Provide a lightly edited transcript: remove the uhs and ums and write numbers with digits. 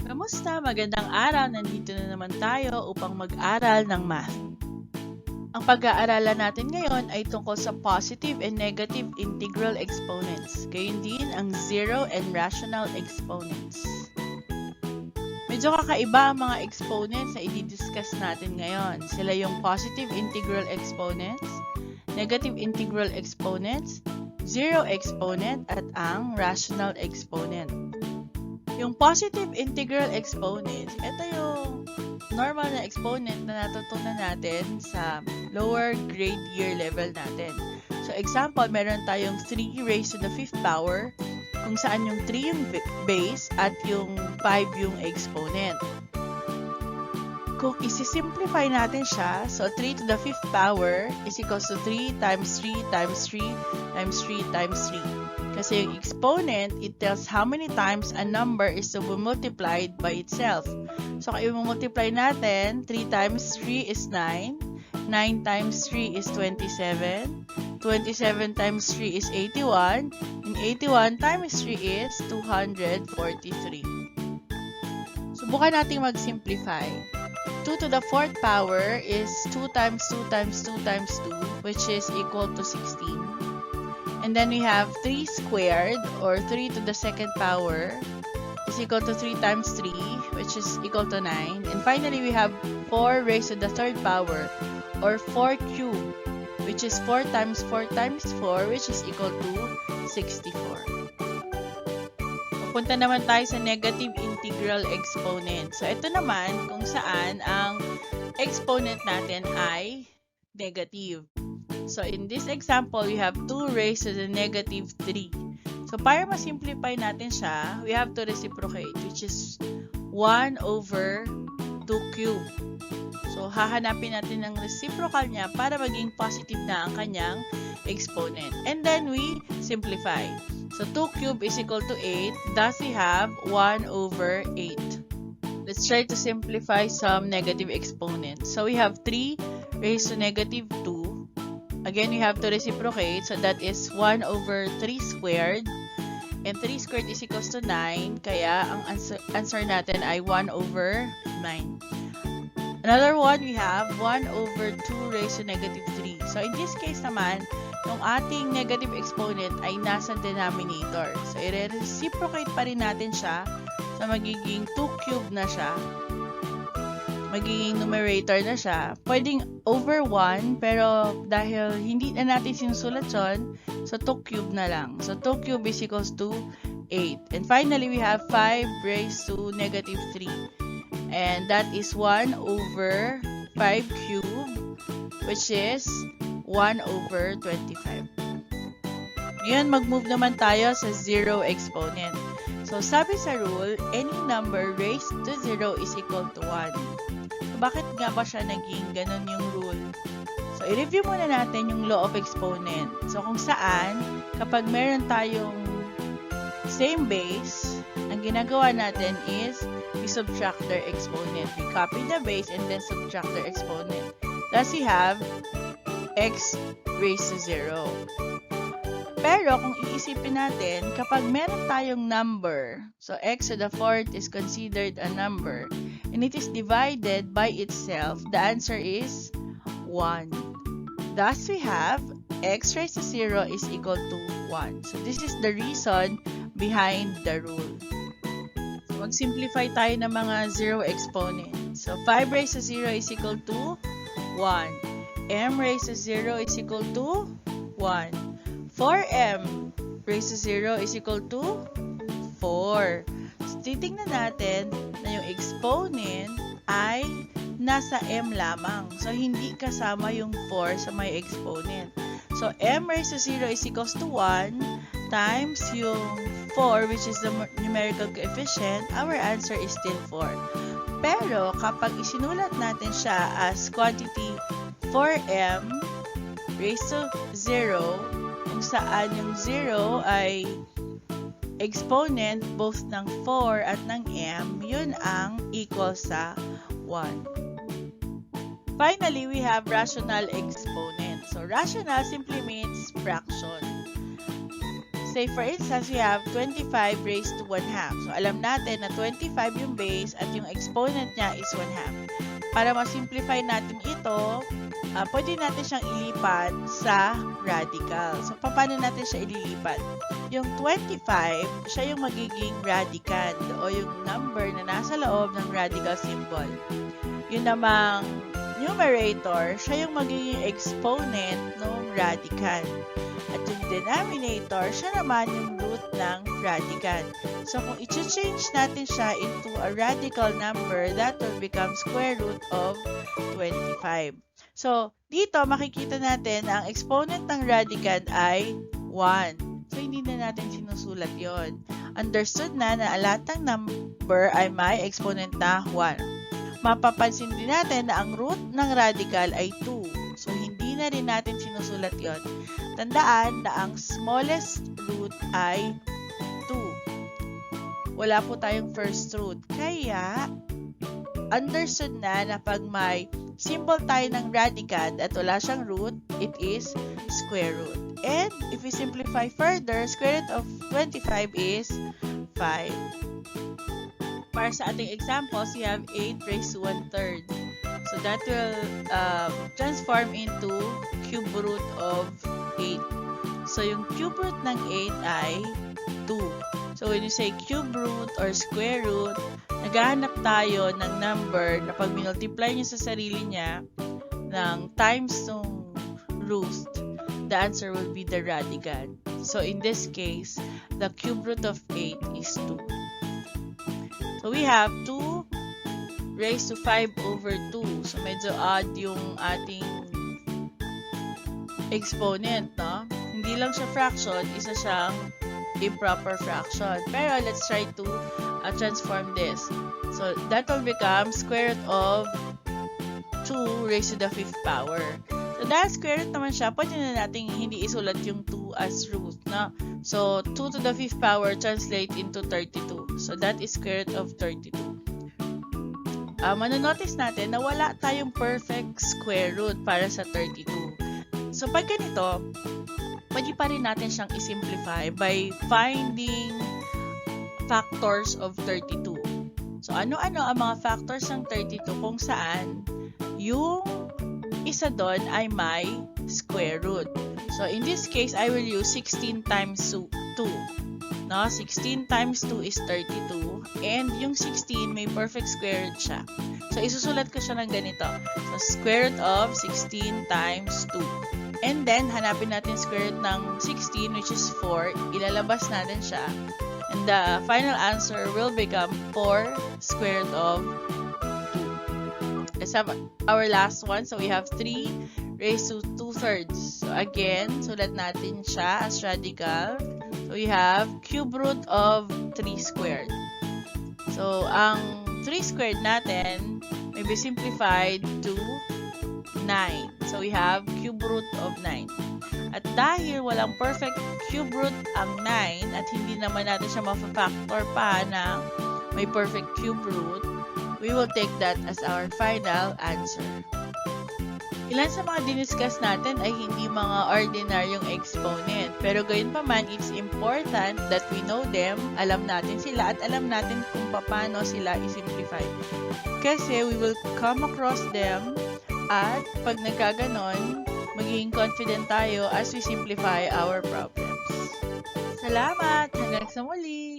Kamusta? Magandang araw! Nandito na naman tayo upang mag-aral ng math. Ang pag-aaralan natin ngayon ay tungkol sa positive and negative integral exponents. Gayon din ang zero and rational exponents. Medyo kakaiba ang mga exponents na i-discuss natin ngayon. Sila yung positive integral exponents, negative integral exponents, zero exponent, at ang rational exponent. Yung positive integral exponents, ito yung normal na exponent na natutunan natin sa lower grade year level natin. So example, meron tayong 3 raised to the 5th power, kung saan yung 3 yung base at yung 5 yung exponent. Kung isi-simplify natin siya, so 3 to the 5th power is equals to 3 times 3 times 3 times 3 times 3. Kasi yung exponent, it tells how many times a number is to be multiplied by itself. So, kung i-multiply natin, 3 times 3 is 9, 9 times 3 is 27, 27 times 3 is 81, and 81 times 3 is 243. Subukan natin mag-simplify. 2 to the 4th power is 2 times 2 times 2 times 2, which is equal to 16. And then we have 3 squared, or 3 to the 2nd power, is equal to 3 times 3, which is equal to 9. And finally, we have 4 raised to the 3rd power, or 4 cubed, which is 4 times 4 times 4, which is equal to 64. Punta naman tayo sa negative integral exponent. So, ito naman kung saan ang exponent natin ay negative. So, in this example, we have 2 raised to the negative 3. So, para ma-simplify natin siya, we have to reciprocate, which is 1 over 2 cubed. So, hahanapin natin ang reciprocal niya para maging positive na ang kanyang exponent. And then, we simplify. So, 2 cubed is equal to 8. Thus, we have 1 over 8. Let's try to simplify some negative exponents. So, we have 3 raised to negative 2. Again, we have to reciprocate. So, that is 1 over 3 squared. And 3 squared is equals to 9. Kaya, ang answer natin ay 1 over 9. Another one, we have 1 over 2 raised to negative 3. So, in this case naman, yung ating negative exponent ay nasa denominator. So, i-reciprocate pa rin natin siya. So, magiging 2 cubed na siya. Magiging numerator na siya. Pwedeng over 1, pero dahil hindi na natin sinusulat yun, so 2 cubed na lang. So 2 cubed is equals to 8. And finally, we have 5 raised to negative 3. And that is 1 over 5 cubed, which is 1 over 25. Ngayon, mag-move naman tayo sa zero exponent. So, sabi sa rule, any number raised to 0 is equal to 1. So, bakit nga ba siya naging ganun yung rule? So, i-review muna natin yung law of exponent. So, kung saan, kapag meron tayong same base, ang ginagawa natin is, we subtract their exponent. We copy the base and then subtract their exponent. Thus, we have x raised to 0. Pero kung iisipin natin, kapag meron tayong number, so x to the 4th is considered a number, and it is divided by itself, the answer is 1. Thus, we have x raised to 0 is equal to 1. So, this is the reason behind the rule. So, mag-simplify tayo ng mga zero exponents. So, 5 raised to 0 is equal to 1. M raised to 0 is equal to 1. 4m raised to 0 is equal to 4. So, titingnan natin na yung exponent ay nasa m lamang. So, hindi kasama yung 4 sa may exponent. So, m raised to 0 is equals to 1 times yung 4, which is the numerical coefficient. Our answer is still 4. Pero, kapag isinulat natin siya as quantity 4m raised to 0, kung saan yung 0 ay exponent both ng 4 at ng m, yun ang equal sa 1. Finally, we have rational exponent. So, rational simply means fraction. Say for instance, we have 25 raised to 1/2. So alam natin na 25 yung base at yung exponent niya is 1/2. Para ma-simplify natin ito, pwede natin siyang ilipat sa radical. So paano natin siya ililipat? Yung 25, siya yung magiging radicand o yung number na nasa loob ng radical symbol. Yun namang numerator, siya yung magiging exponent ng radicand. At yung denominator, siya naman yung root ng radicand. So kung i-change natin siya into a radical number, that will become square root of 25. So dito makikita natin na ang exponent ng radicand ay 1. So hindi na natin sinusulat yon. Understood na lahat ng number ay may exponent na 1. Mapapansin din natin na ang root ng radical ay 2. So hindi na rin natin sinusulat yon. Tandaan na ang smallest root ay 2. Wala po tayong first root. Kaya, understood na pag may symbol tayo ng radicand at wala siyang root, it is square root. And if we simplify further, square root of 25 is 5. Para sa ating examples, we have 8 raised to 1/3. So that will transform into cube root of 8. So yung cube root ng 8 ay 2. So when you say cube root or square root, naghahanap tayo ng number na pag multiply niya sa sarili niya ng times ng root, the answer will be the radicand. So in this case, the cube root of 8 is 2. So we have 2 raised to 5 over 2. So medyo odd yung ating exponent, no? Hindi lang siya fraction, isa siyang improper fraction. Pero let's try to transform this. So that will become square root of 2 raised to the 5th power. So dahil square root naman siya, pwede na natin hindi isulat yung 2 as root, no? So 2 to the 5th power translate into 32. So that is square root of 32. Manonotice natin na wala tayong perfect square root para sa 32. So pag ganito, pwede pa rin natin siyang isimplify by finding factors of 32. So ano-ano ang mga factors ng 32 kung saan yung isa doon ay may square root. So in this case, I will use 16 times 2. No? 16 times 2 is 32. And yung 16 may perfect square root siya. So isusulat ko siya ng ganito. So square root of 16 times 2. And then, hanapin natin square root ng 16, which is 4. Ilalabas natin siya. And the final answer will become 4 square root of 2. Let's have our last one. So we have 3 raised to 2/3. So again, sulat natin siya as radical. So we have cube root of 3 squared. So ang 3 squared natin may be simplified to 9. So we have cube root of 9. At dahil walang perfect cube root ang 9 at hindi naman natin siya ma-factor pa na may perfect cube root, we will take that as our final answer. Ilan sa mga diniscuss natin ay hindi mga ordinaryong exponent. Pero gayon pa man, it's important that we know them, alam natin sila at alam natin kung paano sila i-simplify. Kasi we will come across them at pag nagkaganon, magiging confident tayo as we simplify our problems. Salamat! Hanggang sa muli!